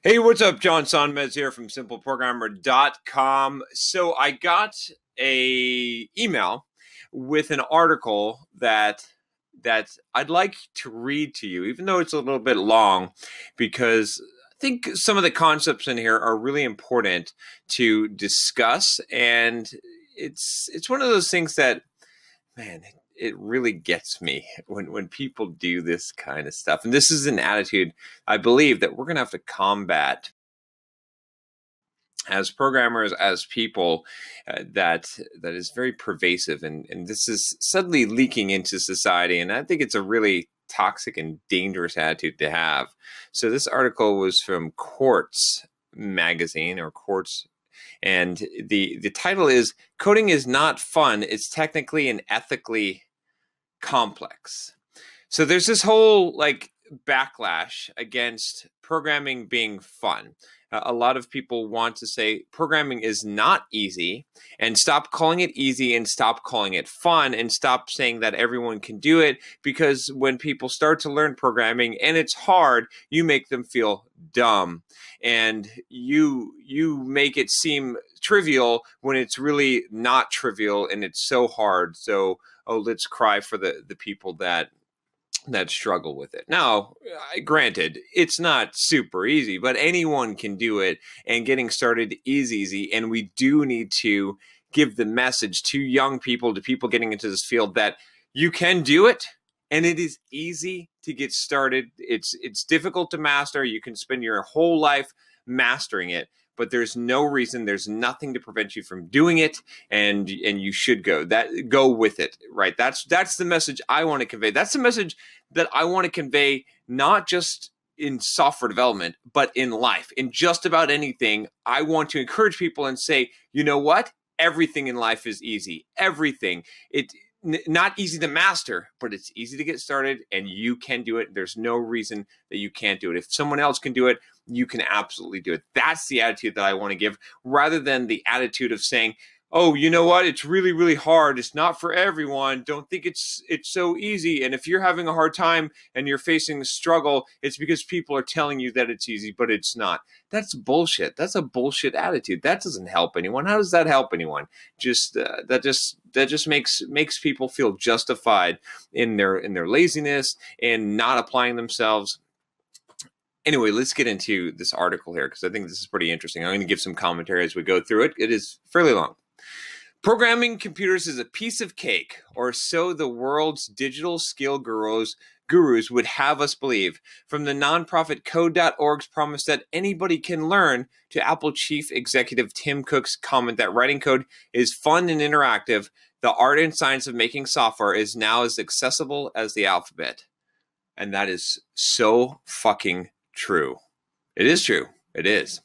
Hey, what's up? John Sonmez here from simpleprogrammer.com. So I got a email with an article that I'd like to read to you, even though it's a little bit long, because I think some of the concepts in here are really important to discuss, and it's one of those things that, man, it really gets me when people do this kind of stuff. And this is an attitude I believe that we're going to have to combat as programmers, as people, that is very pervasive, and this is suddenly leaking into society. And I think it's a really toxic and dangerous attitude to have. So this article was from Quartz magazine, or Quartz, and the title is "Coding is Not Fun. It's Technically and Ethically Complex." So there's this whole backlash against programming being fun. A lot of people want to say programming is not easy, and stop calling it easy and stop calling it fun, and stop saying that everyone can do it, because when people start to learn programming and it's hard, you make them feel dumb, and you make it seem trivial when it's really not trivial and it's so hard. So, oh, let's cry for the people that struggle with it. Now, granted, it's not super easy, but anyone can do it, and getting started is easy. And we do need to give the message to young people, to people getting into this field, that you can do it, and it is easy to get started. It's difficult to master. You can spend your whole life mastering it, but there's no reason, there's nothing to prevent you from doing it, and you should go with it, right? That's the message I want to convey. That's the message that I want to convey, not just in software development, but in life. In just about anything, I want to encourage people and say, you know what? Everything in life is easy. Everything. Not easy to master, but it's easy to get started, and you can do it. There's no reason that you can't do it. If someone else can do it, you can absolutely do it. That's the attitude that I want to give, rather than the attitude of saying, oh, you know what? It's really, really hard. It's not for everyone. Don't think it's so easy. And if you're having a hard time and you're facing a struggle, it's because people are telling you that it's easy, but it's not. That's bullshit. That's a bullshit attitude. That doesn't help anyone. How does that help anyone? That just makes people feel justified in their laziness and not applying themselves. Anyway, let's get into this article here, because I think this is pretty interesting. I'm going to give some commentary as we go through it. It is fairly long. Programming computers is a piece of cake, or so the world's digital skill gurus would have us believe. From the nonprofit Code.org's promise that anybody can learn, to Apple chief executive Tim Cook's comment that writing code is fun and interactive, the art and science of making software is now as accessible as the alphabet. And that is so fucking true. It is true. It is.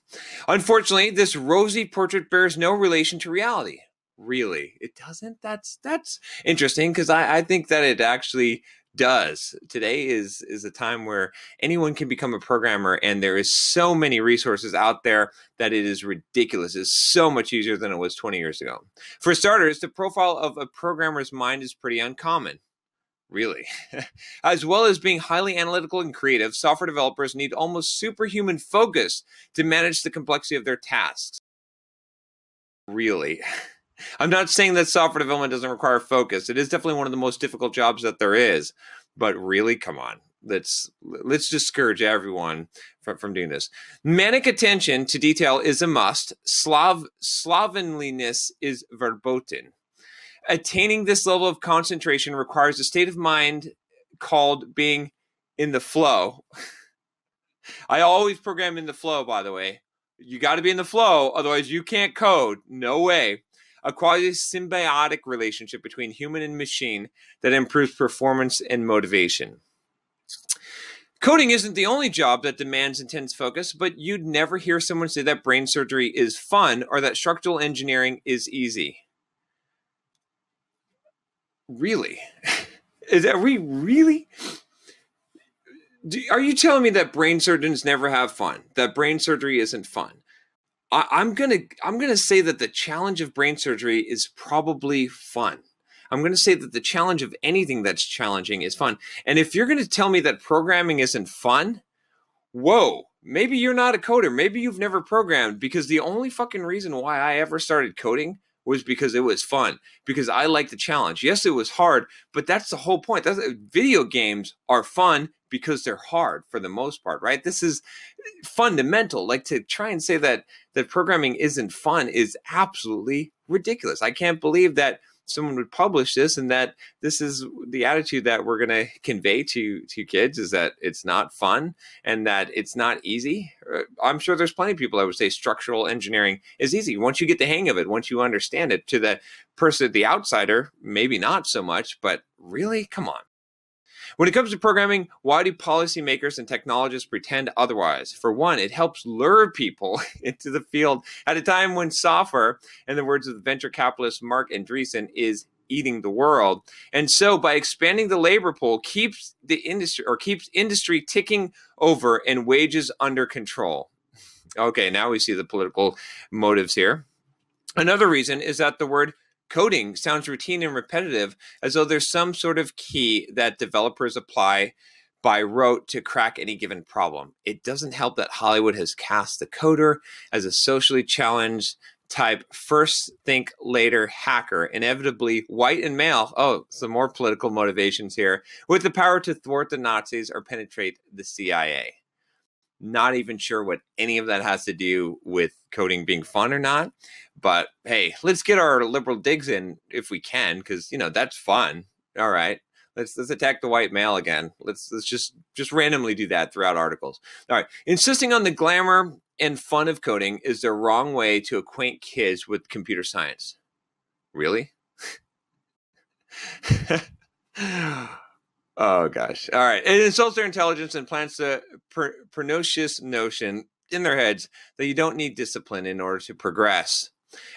Unfortunately, this rosy portrait bears no relation to reality. Really, it doesn't? That's interesting, because I think that it actually does. Today is a time where anyone can become a programmer, and there is so many resources out there that it is ridiculous. It's so much easier than it was 20 years ago. For starters, the profile of a programmer's mind is pretty uncommon. Really. As well as being highly analytical and creative, software developers need almost superhuman focus to manage the complexity of their tasks. Really. I'm not saying that software development doesn't require focus. It is definitely one of the most difficult jobs that there is. But really, come on. Let's discourage everyone from doing this. Manic attention to detail is a must. Slovenliness is verboten. Attaining this level of concentration requires a state of mind called being in the flow. I always program in the flow, by the way. You got to be in the flow, otherwise you can't code. No way. A quasi-symbiotic relationship between human and machine that improves performance and motivation. Coding isn't the only job that demands intense focus, but you'd never hear someone say that brain surgery is fun or that structural engineering is easy. Really? Are we really? Are you telling me that brain surgeons never have fun? That brain surgery isn't fun? I'm gonna say that the challenge of brain surgery is probably fun. I'm going to say that the challenge of anything that's challenging is fun. And if you're going to tell me that programming isn't fun, whoa, maybe you're not a coder. Maybe you've never programmed, because the only fucking reason why I ever started coding was because it was fun, because I like the challenge. Yes, it was hard, but that's the whole point. Video games are fun because they're hard for the most part, right? This is fundamental. Like, to try and say that programming isn't fun is absolutely ridiculous. I can't believe that someone would publish this, and that this is the attitude that we're going to convey to kids, is that it's not fun and that it's not easy. I'm sure there's plenty of people that would say structural engineering is easy once you get the hang of it, once you understand it. To the person, the outsider, maybe not so much, but really, come on. When it comes to programming, why do policymakers and technologists pretend otherwise? For one, it helps lure people into the field at a time when software, in the words of the venture capitalist Mark Andreessen, is eating the world. And so by expanding the labor pool, keeps industry ticking over and wages under control. Okay, now we see the political motives here. Another reason is that the word coding sounds routine and repetitive, as though there's some sort of key that developers apply by rote to crack any given problem. It doesn't help that Hollywood has cast the coder as a socially challenged type, first think later hacker, inevitably white and male. Oh, some more political motivations here, with the power to thwart the Nazis or penetrate the CIA. Not even sure what any of that has to do with coding being fun or not. But hey, let's get our liberal digs in if we can, because that's fun. All right, let's attack the white male again. Let's just randomly do that throughout articles. All right, insisting on the glamour and fun of coding is the wrong way to acquaint kids with computer science. Really? Oh, gosh. All right. It insults their intelligence and plants the pernicious notion in their heads that you don't need discipline in order to progress.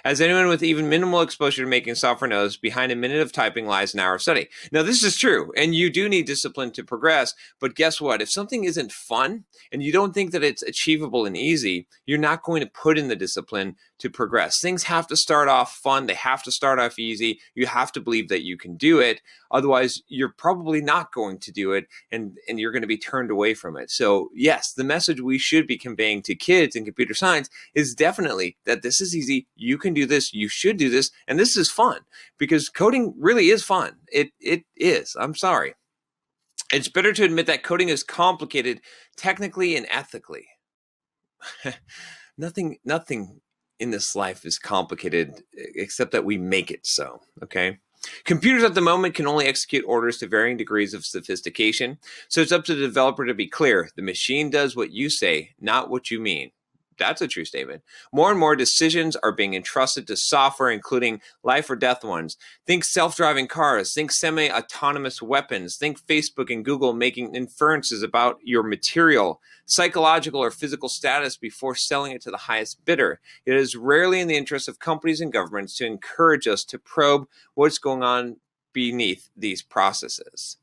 As anyone with even minimal exposure to making software knows, behind a minute of typing lies an hour of study. Now, this is true, and you do need discipline to progress, but guess what? If something isn't fun and you don't think that it's achievable and easy, you're not going to put in the discipline to progress. Things have to start off fun. They have to start off easy. You have to believe that you can do it. Otherwise, you're probably not going to do it, and you're going to be turned away from it. So, yes, the message we should be conveying to kids in computer science is definitely that this is easy. You can do this. You should do this. And this is fun, because coding really is fun. It is. I'm sorry. It's better to admit that coding is complicated technically and ethically. Nothing in this life is complicated except that we make it so, okay? Computers at the moment can only execute orders to varying degrees of sophistication, so it's up to the developer to be clear. The machine does what you say, not what you mean. That's a true statement. More and more decisions are being entrusted to software, including life or death ones. Think self-driving cars, think semi-autonomous weapons, think Facebook and Google making inferences about your material, psychological or physical status before selling it to the highest bidder. It is rarely in the interest of companies and governments to encourage us to probe what's going on beneath these processes.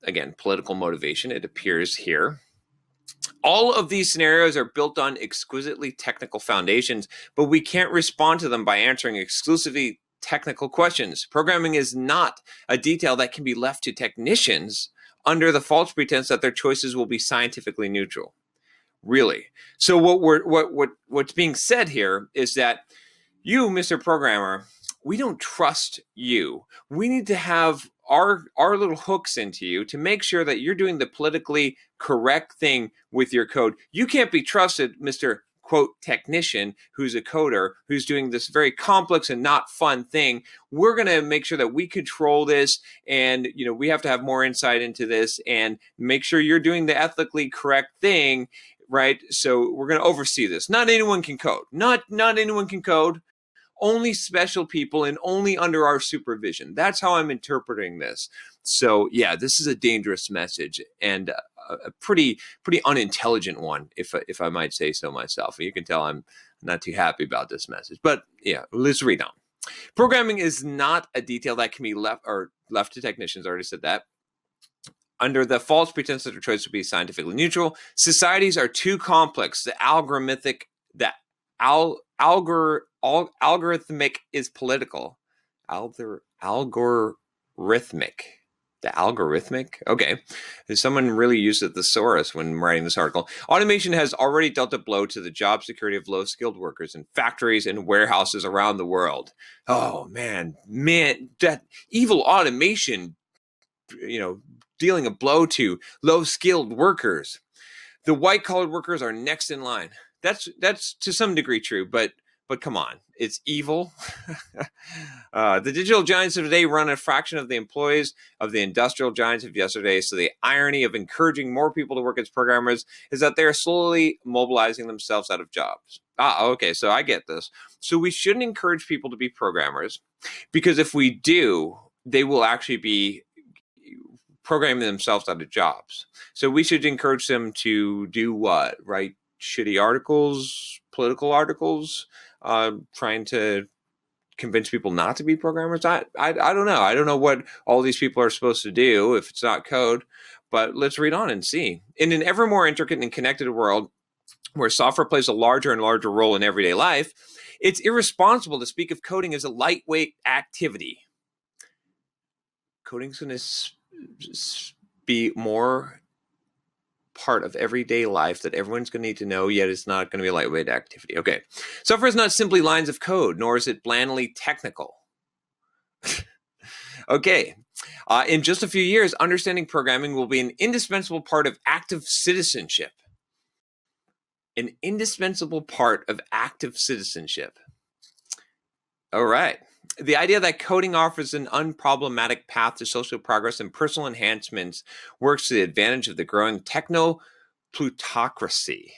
Again, political motivation, it appears here. All of these scenarios are built on exquisitely technical foundations, but we can't respond to them by answering exclusively technical questions. Programming is not a detail that can be left to technicians under the false pretense that their choices will be scientifically neutral. Really. So what's being said here is that you, Mr. Programmer, we don't trust you. We need to have our little hooks into you to make sure that you're doing the politically correct thing with your code. You can't be trusted, Mr. quote technician, who's a coder, who's doing this very complex and not fun thing. We're going to make sure that we control this, and we have to have more insight into this and make sure you're doing the ethically correct thing, right? So we're going to oversee this. Not anyone can code. Not anyone can code. Only special people and only under our supervision. That's how I'm interpreting this. So yeah, this is a dangerous message, and a pretty unintelligent one, if I might say so myself. You can tell I'm not too happy about this message. But yeah, let's read on. Programming is not a detail that can be left to technicians. I already said that. Under the false pretense that their choice would be scientifically neutral, societies are too complex. The algorithmic is political. Algorithmic. The algorithmic? Okay. Someone really used a thesaurus when writing this article. Automation has already dealt a blow to the job security of low-skilled workers in factories and warehouses around the world. Oh, man, that evil automation, dealing a blow to low-skilled workers. The white-collar workers are next in line. That's to some degree true, but come on, it's evil. The digital giants of today run a fraction of the employees of the industrial giants of yesterday. So the irony of encouraging more people to work as programmers is that they are slowly mobilizing themselves out of jobs. Okay, so I get this. So we shouldn't encourage people to be programmers, because if we do, they will actually be programming themselves out of jobs. So we should encourage them to do what? Write shitty articles, political articles, trying to convince people not to be programmers. I don't know. I don't know what all these people are supposed to do if it's not code, but let's read on and see. In an ever more intricate and connected world where software plays a larger and larger role in everyday life, it's irresponsible to speak of coding as a lightweight activity. Coding's going to be more part of everyday life that everyone's going to need to know, yet it's not going to be a lightweight activity. Okay. Software is not simply lines of code, nor is it blandly technical. Okay. In just a few years, understanding programming will be an indispensable part of active citizenship. An indispensable part of active citizenship. All right. The idea that coding offers an unproblematic path to social progress and personal enhancements works to the advantage of the growing techno-plutocracy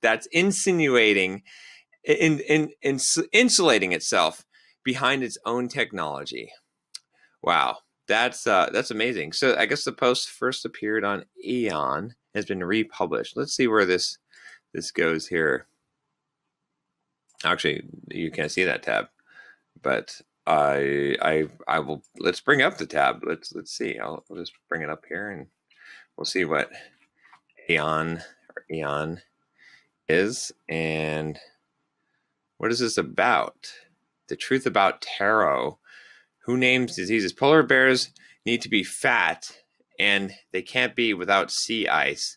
that's insulating itself behind its own technology. Wow, that's amazing. So I guess the post first appeared on Aeon, has been republished. Let's see where this goes here. Actually, you can't see that tab. But I will, let's bring up the tab. Let's see. I'll just bring it up here and we'll see what Aeon is and what is this about? The truth about taro. Who names diseases? Polar bears need to be fat and they can't be without sea ice.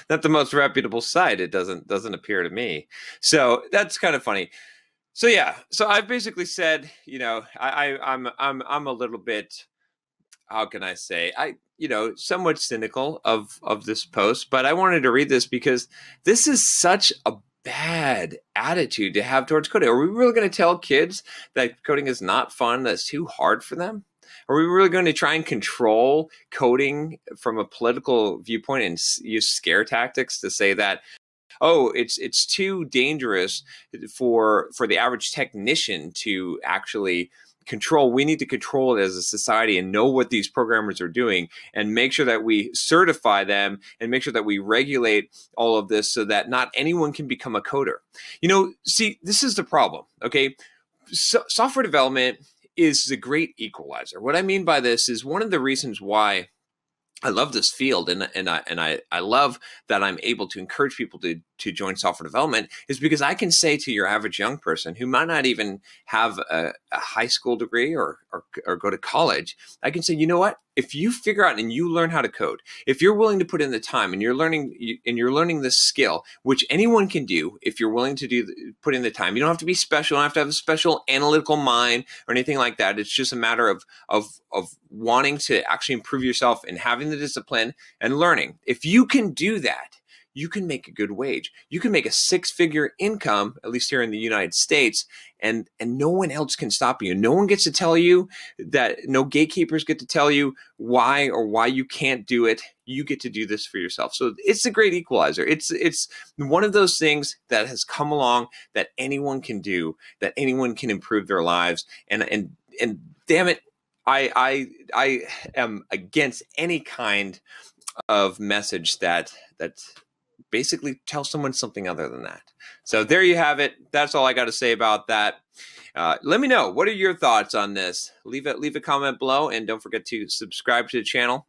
Not the most reputable site. It doesn't appear to me. So that's kind of funny. So yeah, so I've basically said, I'm a little bit, how can I say, somewhat cynical of this post, but I wanted to read this because this is such a bad attitude to have towards coding. Are we really going to tell kids that coding is not fun, that's too hard for them? Are we really going to try and control coding from a political viewpoint and use scare tactics to say that, oh, it's too dangerous for the average technician to actually control? We need to control it as a society and know what these programmers are doing and make sure that we certify them and make sure that we regulate all of this so that not anyone can become a coder. See, this is the problem, okay? Software development is the great equalizer. What I mean by this is one of the reasons why I love this field and I love that I'm able to encourage people to join software development is because I can say to your average young person who might not even have a high school degree or go to college, I can say, you know what? If you figure out and you learn how to code, if you're willing to put in the time and you're learning this skill, which anyone can do if you're willing to put in the time. You don't have to be special. You don't have to have a special analytical mind or anything like that. It's just a matter of wanting to actually improve yourself and having the discipline and learning. If you can do that, you can make a good wage. You can make a six-figure income, at least here in the United States, and no one else can stop you. No one gets to tell you that, no gatekeepers get to tell you why you can't do it. You get to do this for yourself. So it's a great equalizer. It's one of those things that has come along that anyone can do, that anyone can improve their lives. And damn it, I am against any kind of message that basically tell someone something other than that. So there you have it. That's all I got to say about that. Let me know, what are your thoughts on this? Leave a comment below and don't forget to subscribe to the channel.